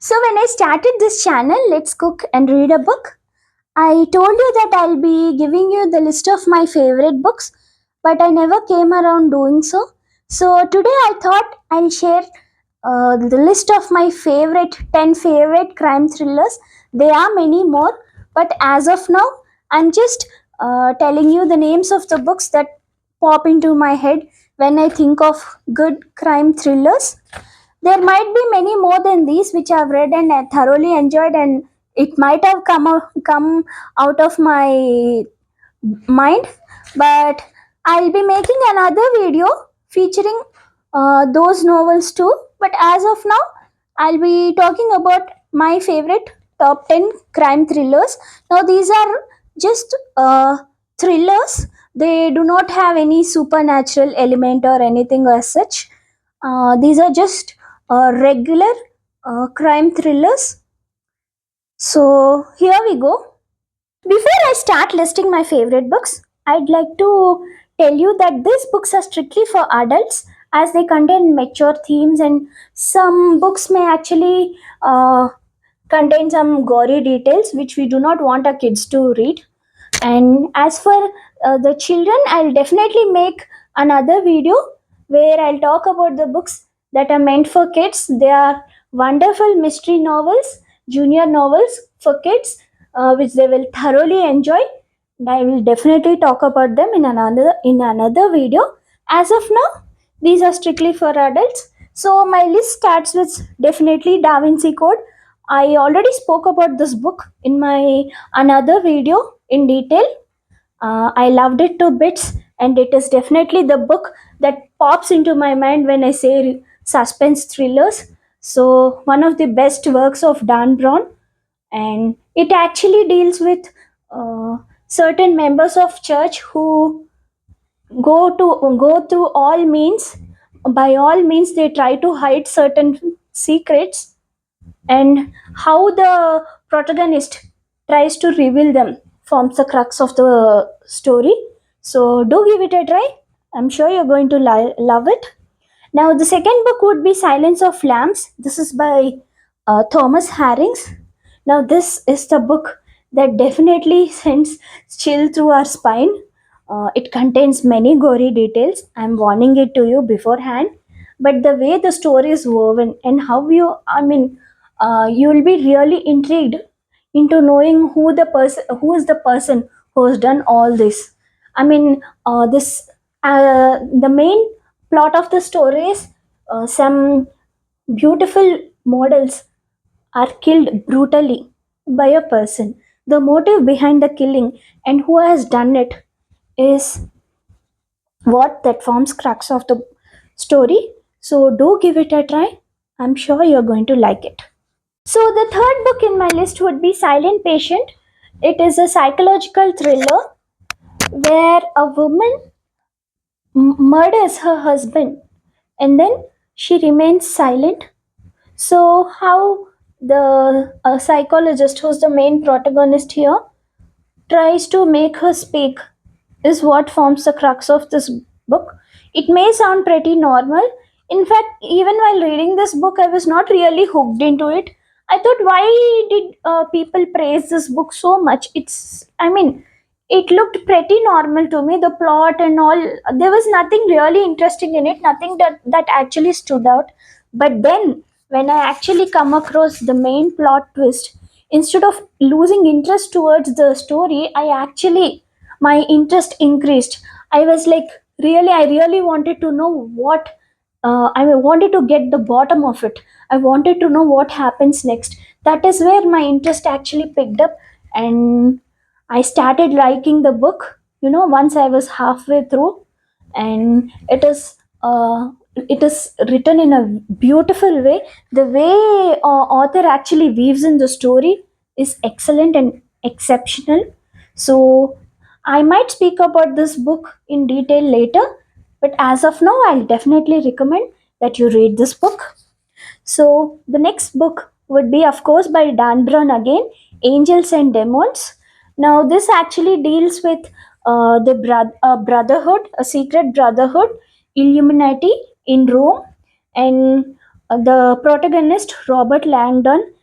So, when I started this channel, Let's Cook and Read a Book, I told you that I'll be giving you the list of my favorite books, but I never came around doing so. So, today I thought I'll share the list of my favorite 10 favorite crime thrillers. There are many more, but as of now, I'm just telling you the names of the books that pop into my head when I think of good crime thrillers. There might be many more than these which I've read and I thoroughly enjoyed, and it might have come out of my mind, but I'll be making another video featuring those novels too. But as of now, I'll be talking about my favorite top 10 crime thrillers. Now, these are just thrillers, they do not have any supernatural element or anything as such. These are just regular crime thrillers. So, here we go. Before I start listing my favorite books, I'd like to tell you that these books are strictly for adults as they contain mature themes, and some books may actually contain some gory details which we do not want our kids to read. And as for the children, I'll definitely make another video where I'll talk about the books that are meant for kids. They are wonderful mystery novels, junior novels for kids, which they will thoroughly enjoy. And I will definitely talk about them in another video. As of now, these are strictly for adults. So my list starts with definitely Da Vinci Code. I already spoke about this book in my another video in detail. I loved it to bits, and it is definitely the book that pops into my mind when I say suspense thrillers. So, one of the best works of Dan Brown, and it actually deals with certain members of church who go through all means. By all means, they try to hide certain secrets, and how the protagonist tries to reveal them forms the crux of the story. So do give it a try. I'm sure you're going to love it. Now the second book would be Silence of Lambs. This is by Thomas Harris. Now this is the book that definitely sends chill through our spine. It contains many gory details. I'm warning it to you beforehand. But the way the story is woven and how you will be really intrigued into knowing who is the person who has done all this. This the main plot of the story is some beautiful models are killed brutally by a person. The motive behind the killing and who has done it is what that forms crux of the story. So do give it a try. I'm sure you're going to like it. So the third book in my list would be Silent Patient. It is a psychological thriller where a woman murders her husband and then she remains silent. So how the psychologist, who's the main protagonist here, tries to make her speak is what forms the crux of this book. It may sound pretty normal. In fact, even while reading this book, I was not really hooked into it. I thought, why did people praise this book so much? It looked pretty normal to me. The plot and all, there was nothing really interesting in it, nothing that actually stood out. But then, when I actually come across the main plot twist, instead of losing interest towards the story, my interest increased. I was like, really, I really wanted to know what I wanted to get the bottom of it. I wanted to know what happens next. That is where my interest actually picked up, and I started liking the book. Once I was halfway through, and it is written in a beautiful way. The way author actually weaves in the story is excellent and exceptional. So I might speak about this book in detail later, but as of now, I'll definitely recommend that you read this book. So, the next book would be, of course, by Dan Brown again, Angels and Demons. Now, this actually deals with brotherhood, a secret brotherhood, Illuminati in Rome, and the protagonist Robert Langdon,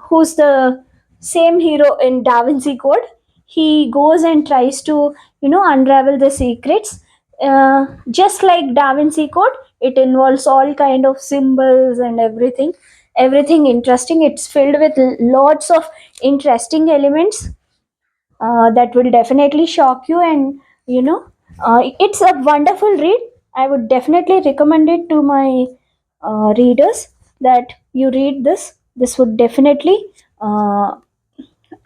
who's the same hero in Da Vinci Code, he goes and tries to unravel the secrets. Just like Da Vinci Code, it involves all kind of symbols and everything interesting. It's filled with lots of interesting elements that will definitely shock you, and it's a wonderful read. I would definitely recommend it to my readers that you read this would definitely uh,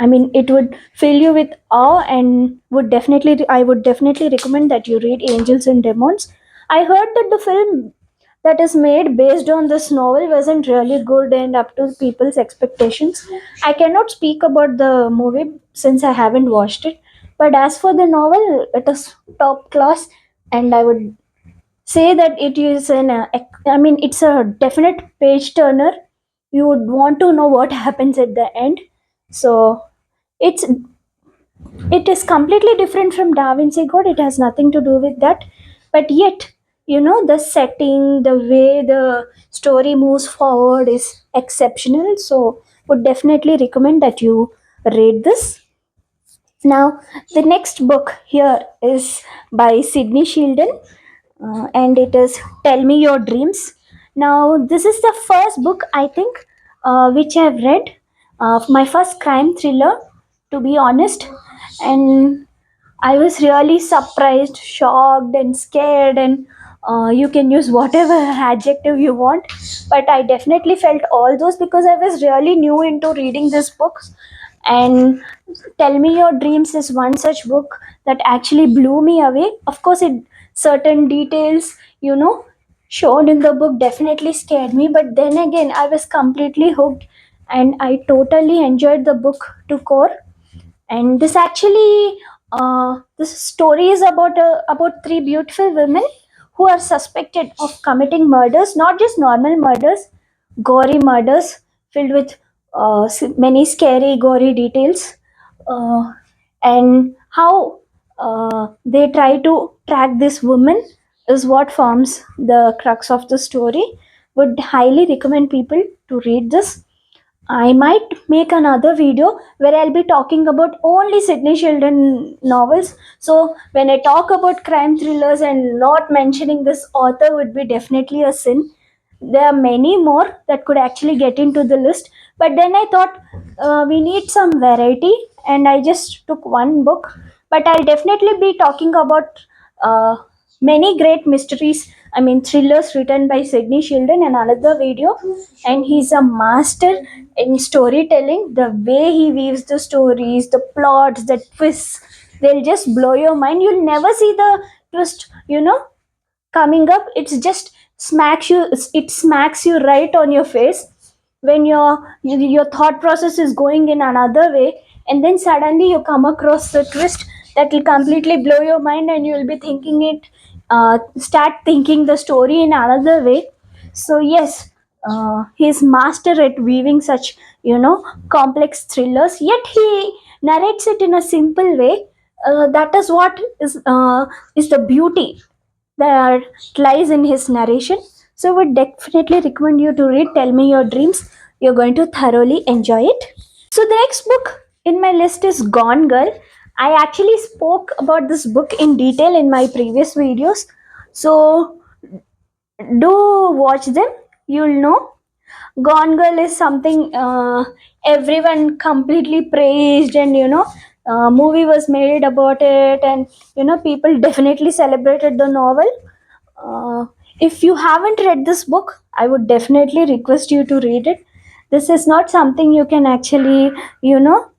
I mean, it would fill you with awe, and I would definitely recommend that you read Angels and Demons. I heard that the film that is made based on this novel wasn't really good and up to people's expectations. I cannot speak about the movie since I haven't watched it, but as for the novel, it is top class, and I would say that it is it's a definite page turner. You would want to know what happens at the end. So it's it is completely different from Da Vinci Code. It has nothing to do with that. But yet, the setting, the way the story moves forward is exceptional. So, would definitely recommend that you read this. Now, the next book here is by Sydney Sheldon, and it is Tell Me Your Dreams. Now, this is the first book I think which I've read, my first crime thriller, to be honest, and I was really surprised, shocked, and scared, and you can use whatever adjective you want. But I definitely felt all those because I was really new into reading this book. And Tell Me Your Dreams is one such book that actually blew me away. Of course, it certain details, shown in the book definitely scared me, but then again, I was completely hooked, and I totally enjoyed the book to core. And this story is about three beautiful women who are suspected of committing murders, not just normal murders, gory murders filled with many scary gory details, uh, and how they try to track this woman is what forms the crux of the story. Would highly recommend people to read this. I might make another video where I'll be talking about only Sydney Sheldon novels. So when I talk about crime thrillers and not mentioning this author would be definitely a sin. There are many more that could actually get into the list, but then I thought we need some variety, and I just took one book. But I'll definitely be talking about uh, many great mysteries. I mean thrillers written by Sydney Sheldon in another video, and he's a master in storytelling. The way he weaves the stories, the plots, the twists, they'll just blow your mind. You'll never see the twist, coming up. It's just it smacks you right on your face when your thought process is going in another way, and then suddenly you come across the twist that will completely blow your mind, and you will be thinking it start thinking the story in another way. So yes, he's master at weaving such complex thrillers, yet he narrates it in a simple way. That is what is the beauty that lies in his narration. So, I would definitely recommend you to read Tell Me Your Dreams. You're going to thoroughly enjoy it. So, the next book in my list is Gone Girl. I actually spoke about this book in detail in my previous videos. So, do watch them. You'll know. Gone Girl is something everyone completely praised, and movie was made about it, and people definitely celebrated the novel. Uh, if you haven't read this book, I would definitely request you to read it. This is not something you can actually, you know,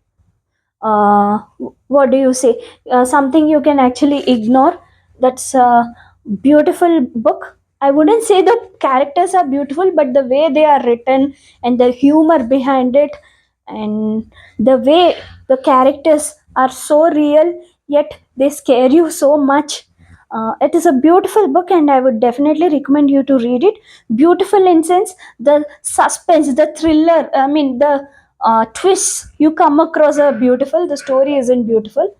what do you say? Something you can actually ignore. That's a beautiful book. I wouldn't say the characters are beautiful, but the way they are written and the humor behind it, and the way the characters are so real, yet they scare you so much. It is a beautiful book, and I would definitely recommend you to read it. Beautiful in sense, the suspense, the thriller. I mean, the twists you come across are beautiful. The story isn't beautiful.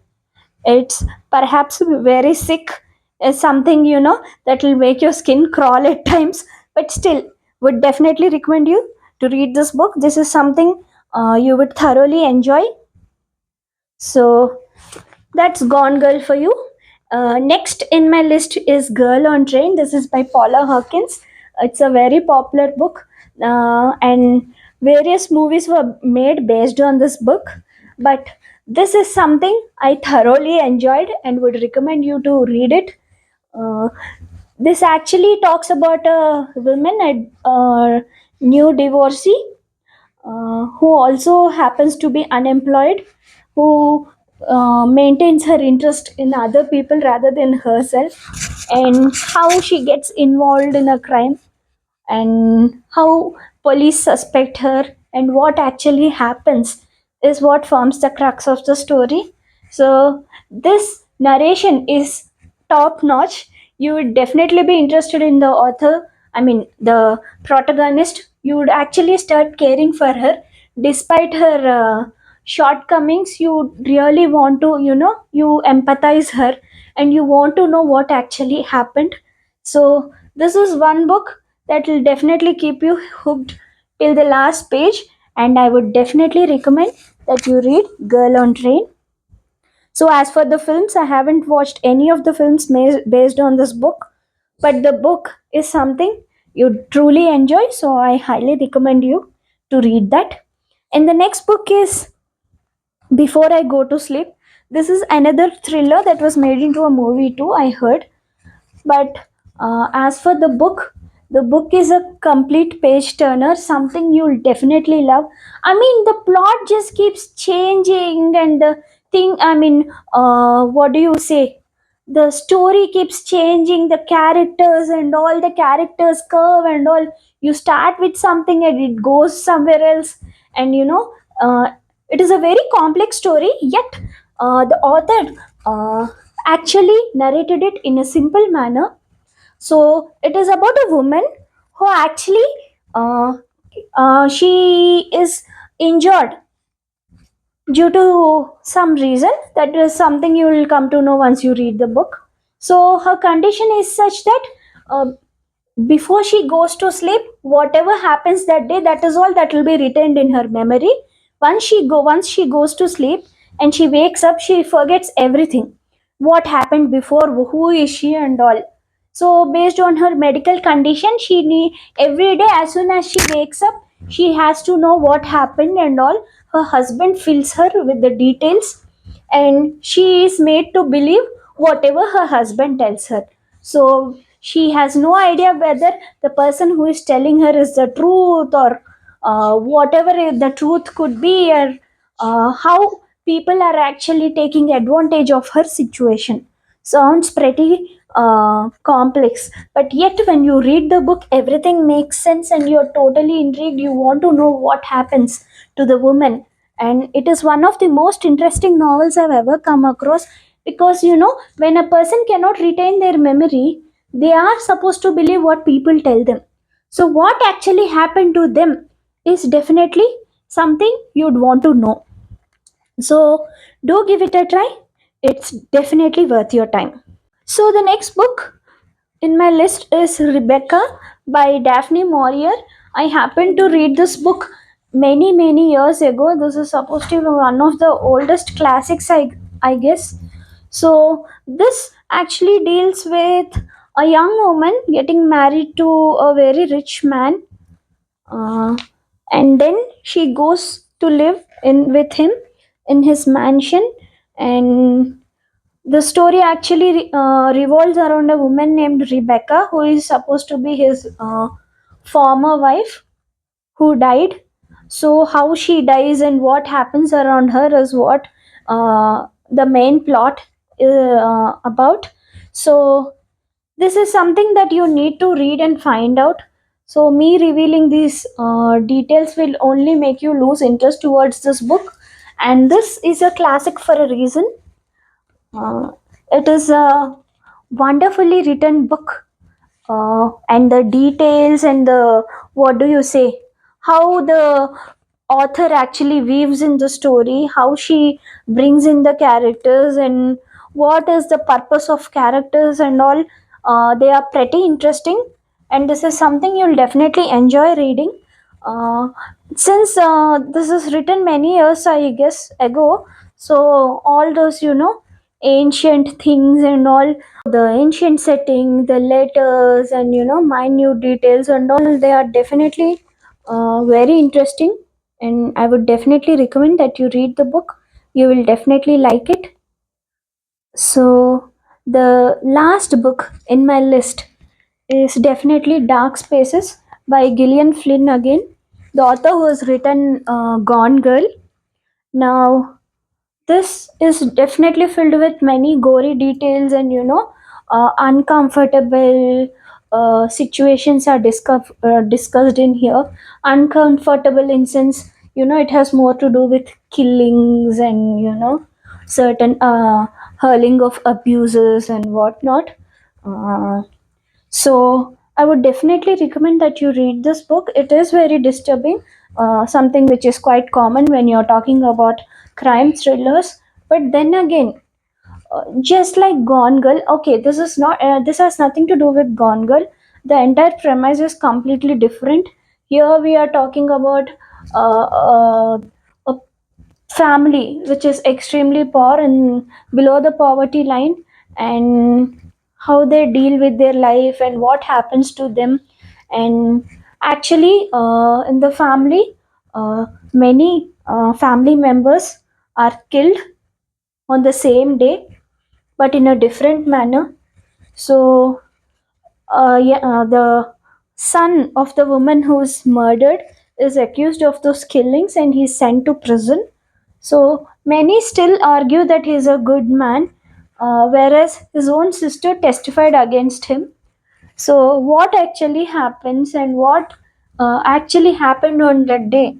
It's perhaps very sick. Something that will make your skin crawl at times, but still, would definitely recommend you to read this book. This is something you would thoroughly enjoy. So that's Gone Girl for you. Next in my list is Girl on Train. This is by Paula Hawkins. It's a very popular book, and various movies were made based on this book. But this is something I thoroughly enjoyed and would recommend you to read it. Uh, this actually talks about a woman, a new divorcee, who also happens to be unemployed, who maintains her interest in other people rather than herself, and how she gets involved in a crime, and how police suspect her, and what actually happens is what forms the crux of the story. So this narration is top notch. You would definitely be interested in the author, I mean the protagonist. You would actually start caring for her despite her shortcomings. You really want to, you empathize her, and you want to know what actually happened. So this is one book that will definitely keep you hooked till the last page, and I would definitely recommend that you read Girl on Train. So as for the films, I haven't watched any of the films based on this book, but the book is something you truly enjoy, so I highly recommend you to read that. And the next book is Before I Go to Sleep. This is another thriller that was made into a movie too, I heard. But as for the book is a complete page turner, something you'll definitely love. I mean, the plot just keeps changing, and the thing, I mean, what do you say? The story keeps changing, the characters and all, the characters curve and all. You start with something and it goes somewhere else, and it is a very complex story, yet the author actually narrated it in a simple manner. So it is about a woman who actually uh, she is injured due to some reason. That is something you will come to know once you read the book. So her condition is such that uh, before she goes to sleep, whatever happens that day, that is all that will be retained in her memory. Once she goes to sleep and she wakes up, she forgets everything, what happened before, who is she and all. So based on her medical condition, she need every day, as soon as she wakes up, she has to know what happened and all. Her husband fills her with the details, and she is made to believe whatever her husband tells her. So she has no idea whether the person who is telling her is the truth, or whatever the truth could be, or how people are actually taking advantage of her situation. Sounds pretty complex, but yet when you read the book, everything makes sense, and you're totally intrigued. You want to know what happens to the woman, and it is one of the most interesting novels I've ever come across, because when a person cannot retain their memory, they are supposed to believe what people tell them. So what actually happened to them is definitely something you'd want to know. So do give it a try. It's definitely worth your time. So the next book in my list is Rebecca by Daphne Maurier. I happened to read this book many years ago. This is supposed to be one of the oldest classics, I guess. So this actually deals with a young woman getting married to a very rich man, uh, and then she goes to live in with him in his mansion. And the story actually revolves around a woman named Rebecca, who is supposed to be his former wife, who died. So, how she dies and what happens around her is what the main plot is about. So, this is something that you need to read and find out. So, me revealing these details will only make you lose interest towards this book. And this is a classic for a reason. uh, it is a wonderfully written book, and the details and the, what do you say, how the author actually weaves in the story, how she brings in the characters, and what is the purpose of characters and all. They are pretty interesting, and this is something you'll definitely enjoy reading. Uh, since this is written many years, I guess, ago, so all those, ancient things and all, the ancient setting, the letters, and minute details and all, they are definitely very interesting. And I would definitely recommend that you read the book. You will definitely like it. So, the last book in my list is definitely Dark Spaces by Gillian Flynn again. The author who has written Gone Girl. Now, this is definitely filled with many gory details and uncomfortable situations are discussed in here. Uncomfortable in sense, it has more to do with killings and certain hurling of abuses and whatnot. Uh, so I would definitely recommend that you read this book. It is very disturbing, something which is quite common when you're talking about crime thrillers. But then again, just like Gone Girl, okay, this is not. This has nothing to do with Gone Girl. The entire premise is completely different. Here we are talking about a family which is extremely poor and below the poverty line, and how they deal with their life and what happens to them. And actually, in the family, many family members are killed on the same day but in a different manner. So yeah, the son of the woman who's murdered is accused of those killings and he's sent to prison. So many still argue that he's a good man, whereas his own sister testified against him. So, what actually happens and what actually happened on that day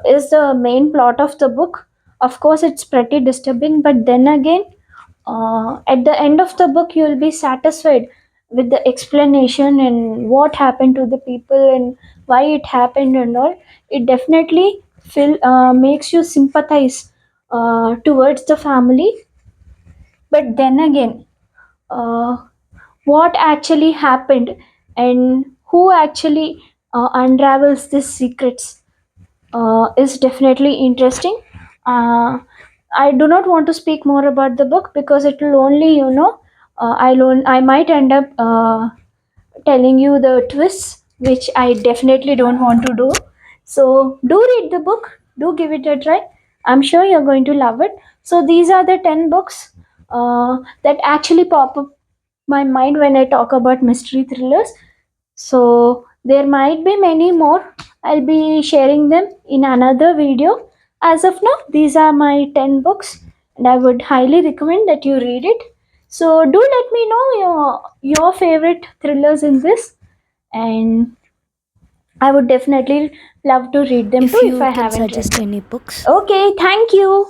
is the main plot of the book. Of course, it's pretty disturbing, but then again, at the end of the book, you'll be satisfied with the explanation and what happened to the people and why it happened and all. It definitely makes you sympathize towards the family. But then again, uh, what actually happened and who actually unravels these secrets is definitely interesting. Uh, I do not want to speak more about the book because it will only, I might end up telling you the twists, which I definitely don't want to do. So, do read the book, do give it a try. I'm sure you're going to love it. So, these are the 10 books that actually pop up my mind when I talk about mystery thrillers. So there might be many more. I'll be sharing them in another video. As of now, these are my 10 books and I would highly recommend that you read it. So do let me know your favorite thrillers in this, and I would definitely love to read them too If if you I can haven't read suggest them. any books. Okay, thank you.